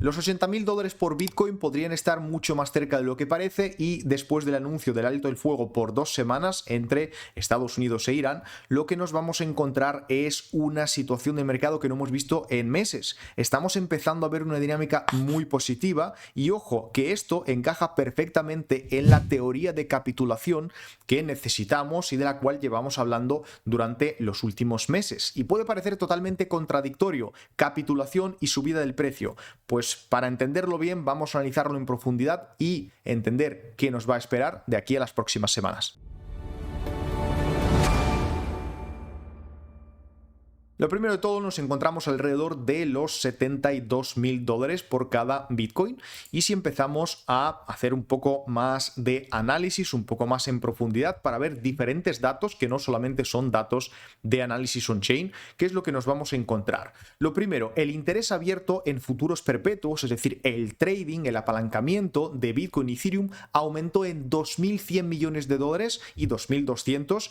Los $80.000 por Bitcoin podrían estar mucho más cerca de lo que parece y después del anuncio del alto el fuego por 2 semanas entre Estados Unidos e Irán, lo que nos vamos a encontrar es una situación de mercado que no hemos visto en meses. Estamos empezando a ver una dinámica muy positiva y ojo, que esto encaja perfectamente en la teoría de capitulación que necesitamos y de la cual llevamos hablando durante los últimos meses. Y puede parecer totalmente contradictorio, capitulación y subida del precio. Pues para entenderlo bien vamos a analizarlo en profundidad y entender qué nos va a esperar de aquí a las próximas semanas. Lo primero de todo, nos encontramos alrededor de los $72.000 por cada Bitcoin, y si empezamos a hacer un poco más de análisis, un poco más en profundidad para ver diferentes datos que no solamente son datos de análisis on-chain, ¿qué es lo que nos vamos a encontrar? Lo primero, el interés abierto en futuros perpetuos, es decir, el trading, el apalancamiento de Bitcoin y Ethereum aumentó en $2.100 millones y 2.200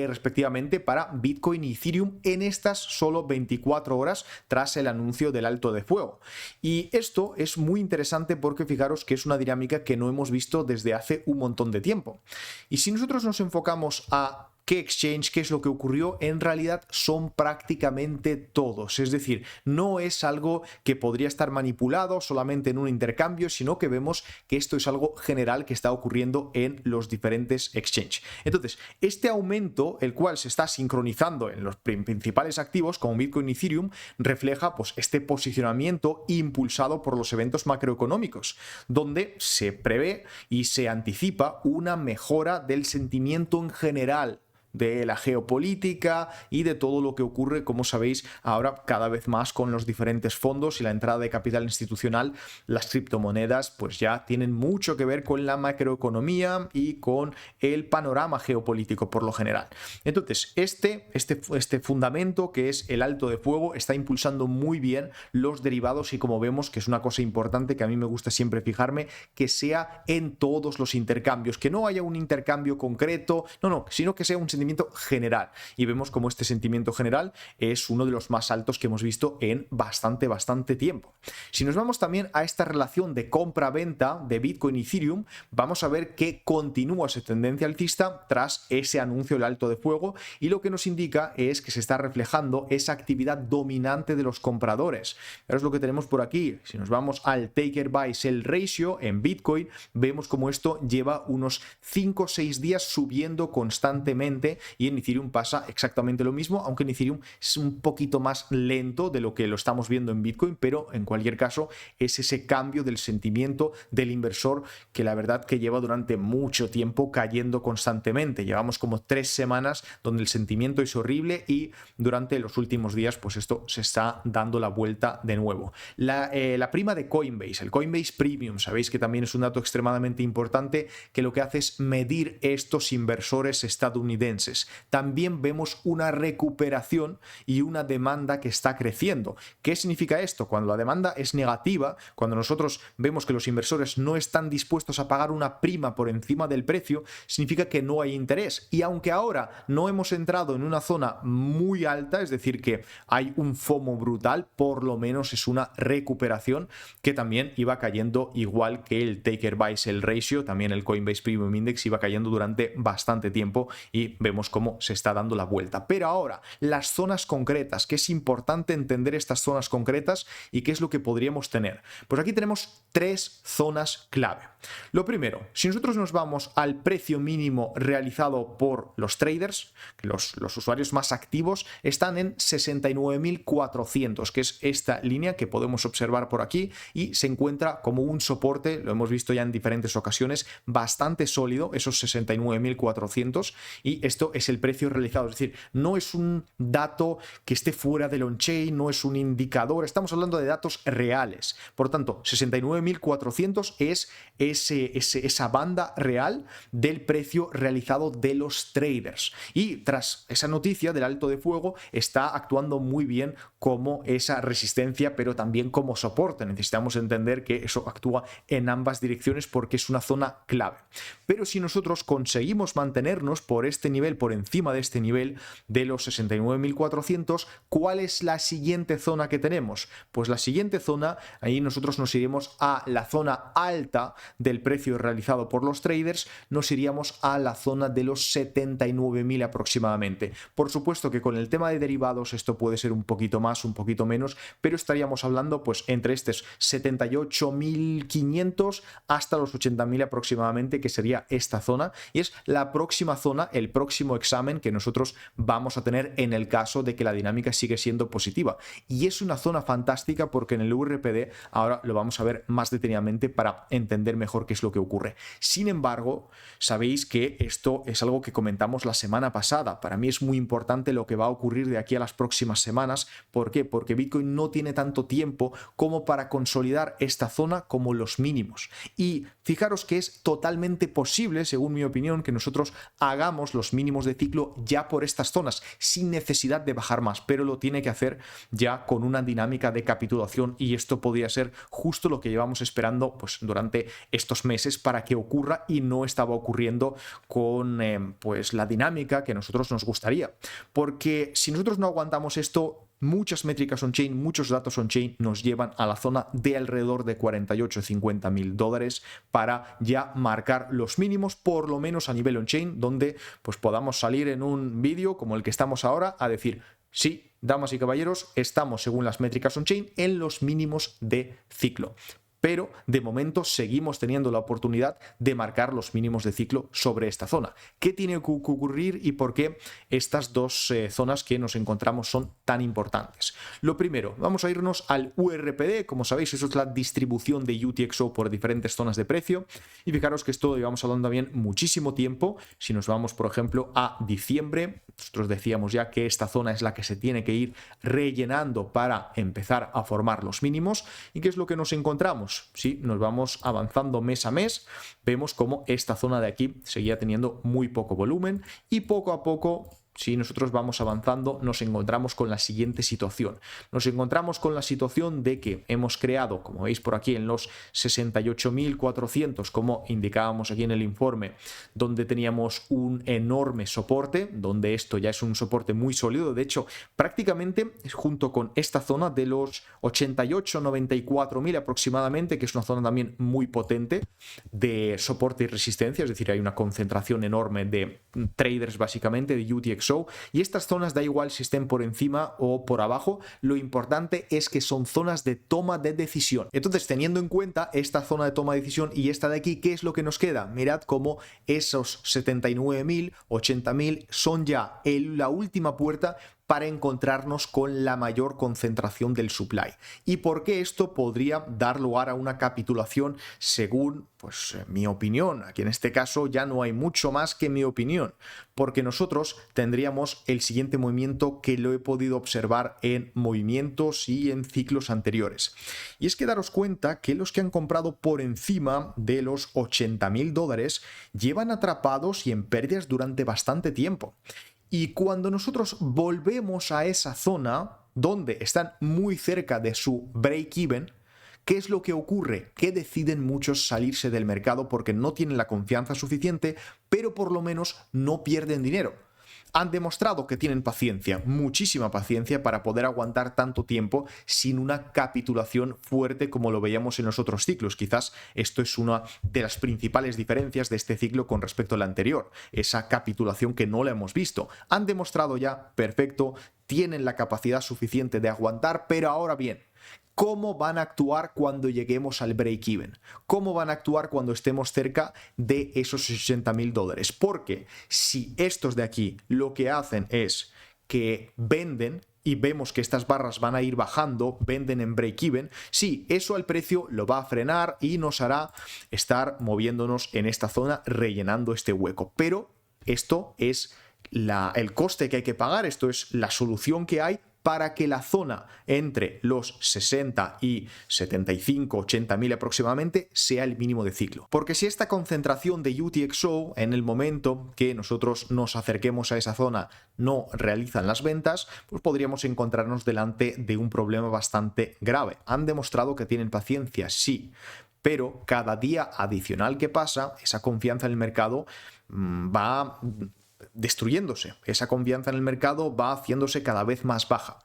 respectivamente para Bitcoin y Ethereum en estas solo 24 horas tras el anuncio del alto de fuego. Y esto es muy interesante porque fijaros que es una dinámica que no hemos visto desde hace un montón de tiempo. Y si nosotros nos enfocamos a ¿qué exchange? ¿Qué es lo que ocurrió? En realidad son prácticamente todos. Es decir, no es algo que podría estar manipulado solamente en un intercambio, sino que vemos que esto es algo general que está ocurriendo en los diferentes exchanges. Entonces, este aumento, el cual se está sincronizando en los principales activos como Bitcoin y Ethereum, refleja pues este posicionamiento impulsado por los eventos macroeconómicos, donde se prevé y se anticipa una mejora del sentimiento en general de la geopolítica y de todo lo que ocurre, como sabéis, ahora cada vez más con los diferentes fondos y la entrada de capital institucional. Las criptomonedas pues ya tienen mucho que ver con la macroeconomía y con el panorama geopolítico por lo general. Entonces, este fundamento, que es el alto de fuego, está impulsando muy bien los derivados, y como vemos, que es una cosa importante que a mí me gusta siempre fijarme, que sea en todos los intercambios, que no haya un intercambio concreto, sino que sea un sentimiento general, y vemos como este sentimiento general es uno de los más altos que hemos visto en bastante tiempo. Si nos vamos también a esta relación de compra-venta de Bitcoin y Ethereum, vamos a ver que continúa esa tendencia alcista tras ese anuncio del alto de fuego, y lo que nos indica es que se está reflejando esa actividad dominante de los compradores. Pero es lo que tenemos por aquí. Si nos vamos al Taker Buy Sell Ratio en Bitcoin, vemos como esto lleva unos 5 o 6 días subiendo constantemente, y en Ethereum pasa exactamente lo mismo, aunque en Ethereum es un poquito más lento de lo que lo estamos viendo en Bitcoin, pero en cualquier caso es ese cambio del sentimiento del inversor que la verdad que lleva durante mucho tiempo cayendo constantemente. Llevamos como 3 semanas donde el sentimiento es horrible, y durante los últimos días pues esto se está dando la vuelta de nuevo. La prima de Coinbase, el Coinbase Premium, sabéis que también es un dato extremadamente importante que lo que hace es medir estos inversores estadounidenses. También vemos una recuperación y una demanda que está creciendo. ¿Qué significa esto? Cuando la demanda es negativa, cuando nosotros vemos que los inversores no están dispuestos a pagar una prima por encima del precio, significa que no hay interés. Y aunque ahora no hemos entrado en una zona muy alta, es decir, que hay un FOMO brutal, por lo menos es una recuperación que también iba cayendo, igual que el Taker Buy Sell Ratio, también el Coinbase Premium Index iba cayendo durante bastante tiempo, y vemos cómo se está dando la vuelta. Pero ahora, las zonas concretas, que es importante entender estas zonas concretas y qué es lo que podríamos tener. Pues aquí tenemos 3 zonas clave. Lo primero, si nosotros nos vamos al precio mínimo realizado por los traders, los usuarios más activos, están en 69.400, que es esta línea que podemos observar por aquí, y se encuentra como un soporte, lo hemos visto ya en diferentes ocasiones, bastante sólido, esos 69.400, y esto es el precio realizado, es decir, no es un dato que esté fuera del on-chain, no es un indicador, estamos hablando de datos reales. Por tanto, 69.400 es esa banda real del precio realizado de los traders. Y tras esa noticia del alto de fuego está actuando muy bien como esa resistencia, pero también como soporte. Necesitamos entender que eso actúa en ambas direcciones porque es una zona clave. Pero si nosotros conseguimos mantenernos por este nivel, por encima de este nivel de los 69.400, ¿cuál es la siguiente zona que tenemos? Pues la siguiente zona, ahí nosotros nos iremos a la zona alta del precio realizado por los traders, nos iríamos a la zona de los 79.000 aproximadamente. Por supuesto que con el tema de derivados esto puede ser un poquito más, un poquito menos, pero estaríamos hablando pues entre estos 78.500 hasta los 80.000 aproximadamente, que sería esta zona, y es la próxima zona, el próximo examen que nosotros vamos a tener en el caso de que la dinámica sigue siendo positiva. Y es una zona fantástica porque en el URPD ahora lo vamos a ver más detenidamente para entender mejor qué es lo que ocurre. Sin embargo, sabéis que esto es algo que comentamos la semana pasada. Para mí es muy importante lo que va a ocurrir de aquí a las próximas semanas. ¿Por qué? Porque Bitcoin no tiene tanto tiempo como para consolidar esta zona como los mínimos. Y fijaros que es totalmente posible, según mi opinión, que nosotros hagamos los mínimos de ciclo ya por estas zonas, sin necesidad de bajar más, pero lo tiene que hacer ya con una dinámica de capitulación, y esto podría ser justo lo que llevamos esperando pues durante estos meses para que ocurra, y no estaba ocurriendo con pues la dinámica que a nosotros nos gustaría. Porque si nosotros no aguantamos esto, muchas métricas on-chain, muchos datos on-chain nos llevan a la zona de alrededor de 48-50.000 dólares para ya marcar los mínimos, por lo menos a nivel on-chain, donde pues podamos salir en un vídeo como el que estamos ahora a decir: sí, damas y caballeros, estamos según las métricas on-chain en los mínimos de ciclo. Pero de momento seguimos teniendo la oportunidad de marcar los mínimos de ciclo sobre esta zona. ¿Qué tiene que ocurrir y por qué estas dos zonas que nos encontramos son tan importantes? Lo primero, vamos a irnos al URPD. Como sabéis, eso es la distribución de UTXO por diferentes zonas de precio. Y fijaros que esto lo llevamos hablando bien muchísimo tiempo. Si nos vamos, por ejemplo, a diciembre, nosotros decíamos ya que esta zona es la que se tiene que ir rellenando para empezar a formar los mínimos. ¿Y qué es lo que nos encontramos? Si nos vamos avanzando mes a mes, vemos como esta zona de aquí seguía teniendo muy poco volumen, y poco a poco, si nosotros vamos avanzando, nos encontramos con la siguiente situación. Nos encontramos con la situación de que hemos creado, como veis por aquí, en los 68.400, como indicábamos aquí en el informe, donde teníamos un enorme soporte, donde esto ya es un soporte muy sólido. De hecho, prácticamente junto con esta zona de los 88-94.000 aproximadamente, que es una zona también muy potente de soporte y resistencia, es decir, hay una concentración enorme de traders básicamente, de UTXO, y estas zonas da igual si estén por encima o por abajo, lo importante es que son zonas de toma de decisión. Entonces, teniendo en cuenta esta zona de toma de decisión y esta de aquí, ¿qué es lo que nos queda? Mirad cómo esos 79.000, 80.000 son ya la última puerta para encontrarnos con la mayor concentración del supply. ¿Y por qué esto podría dar lugar a una capitulación según pues mi opinión? Aquí en este caso ya no hay mucho más que mi opinión, porque nosotros tendríamos el siguiente movimiento que lo he podido observar en movimientos y en ciclos anteriores. Y es que daros cuenta que los que han comprado por encima de los 80.000 dólares llevan atrapados y en pérdidas durante bastante tiempo. Y cuando nosotros volvemos a esa zona donde están muy cerca de su break-even, ¿qué es lo que ocurre? Que deciden muchos salirse del mercado porque no tienen la confianza suficiente, pero por lo menos no pierden dinero. Han demostrado que tienen paciencia, muchísima paciencia, para poder aguantar tanto tiempo sin una capitulación fuerte como lo veíamos en los otros ciclos. Quizás esto es una de las principales diferencias de este ciclo con respecto al anterior, esa capitulación que no la hemos visto. Han demostrado ya, perfecto, tienen la capacidad suficiente de aguantar, pero ahora bien, ¿cómo van a actuar cuando lleguemos al break-even? ¿Cómo van a actuar cuando estemos cerca de esos 60.000 dólares? Porque si estos de aquí lo que hacen es que venden y vemos que estas barras van a ir bajando, venden en break-even, sí, eso al precio lo va a frenar y nos hará estar moviéndonos en esta zona, rellenando este hueco. Pero esto es el coste que hay que pagar, esto es la solución que hay para que la zona entre los 60 y 75, 80.000 aproximadamente sea el mínimo de ciclo. Porque si esta concentración de UTXO en el momento que nosotros nos acerquemos a esa zona no realizan las ventas, pues podríamos encontrarnos delante de un problema bastante grave. ¿Han demostrado que tienen paciencia? Sí. Pero cada día adicional que pasa, esa confianza en el mercado va destruyéndose. Esa confianza en el mercado va haciéndose cada vez más baja.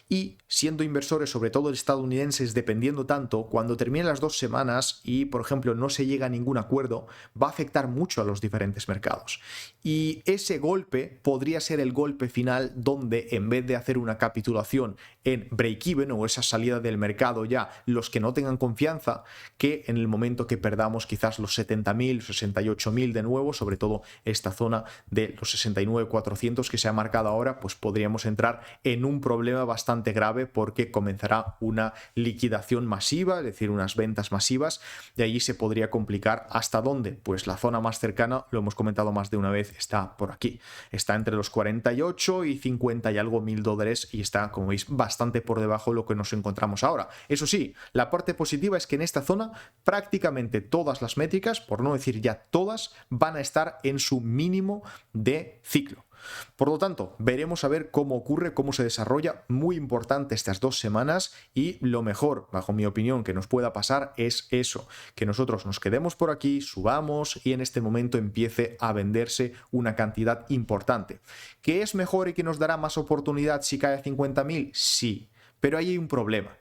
Y siendo inversores, sobre todo estadounidenses, dependiendo tanto, cuando terminen las 2 semanas y, por ejemplo, no se llega a ningún acuerdo, va a afectar mucho a los diferentes mercados. Y ese golpe podría ser el golpe final donde, en vez de hacer una capitulación en break-even o esa salida del mercado ya, los que no tengan confianza, que en el momento que perdamos quizás los 70.000, 68.000 de nuevo, sobre todo esta zona de los 69.400 que se ha marcado ahora, pues podríamos entrar en un problema bastante grave porque comenzará una liquidación masiva, es decir, unas ventas masivas, y allí se podría complicar. ¿Hasta dónde? Pues la zona más cercana, lo hemos comentado más de una vez, está por aquí. Está entre los 48 y 50 y algo mil dólares y está, como veis, bastante por debajo de lo que nos encontramos ahora. Eso sí, la parte positiva es que en esta zona prácticamente todas las métricas, por no decir ya todas, van a estar en su mínimo de ciclo. Por lo tanto, veremos a ver cómo ocurre, cómo se desarrolla. Muy importante estas 2 semanas y lo mejor, bajo mi opinión, que nos pueda pasar es eso, que nosotros nos quedemos por aquí, subamos y en este momento empiece a venderse una cantidad importante. ¿Que es mejor y que nos dará más oportunidad si cae a 50.000? Sí, pero ahí hay un problema.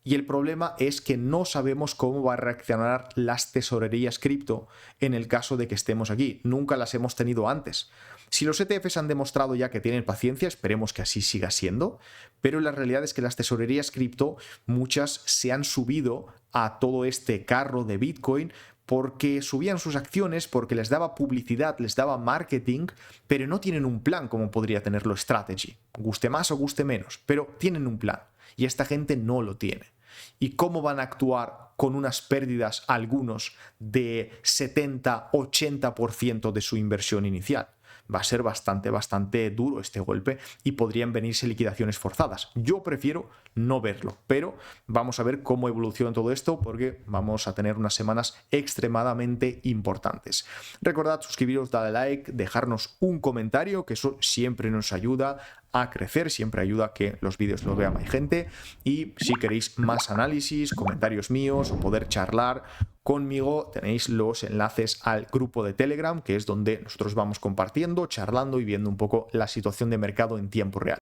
Y el problema es que no sabemos cómo va a reaccionar las tesorerías cripto en el caso de que estemos aquí. Nunca las hemos tenido antes. Si los ETFs han demostrado ya que tienen paciencia, esperemos que así siga siendo, pero la realidad es que las tesorerías cripto, muchas se han subido a todo este carro de Bitcoin porque subían sus acciones, porque les daba publicidad, les daba marketing, pero no tienen un plan como podría tenerlo Strategy. Guste más o guste menos, pero tienen un plan. Y esta gente no lo tiene. ¿Y cómo van a actuar con unas pérdidas, algunos, de 70-80% de su inversión inicial? Va a ser bastante duro este golpe y podrían venirse liquidaciones forzadas. Yo prefiero no verlo, pero vamos a ver cómo evoluciona todo esto porque vamos a tener unas semanas extremadamente importantes. Recordad suscribiros, darle like, dejarnos un comentario, que eso siempre nos ayuda a crecer, siempre ayuda a que los vídeos los vea más gente, y si queréis más análisis, comentarios míos o poder charlar conmigo, tenéis los enlaces al grupo de Telegram, que es donde nosotros vamos compartiendo, charlando y viendo un poco la situación de mercado en tiempo real.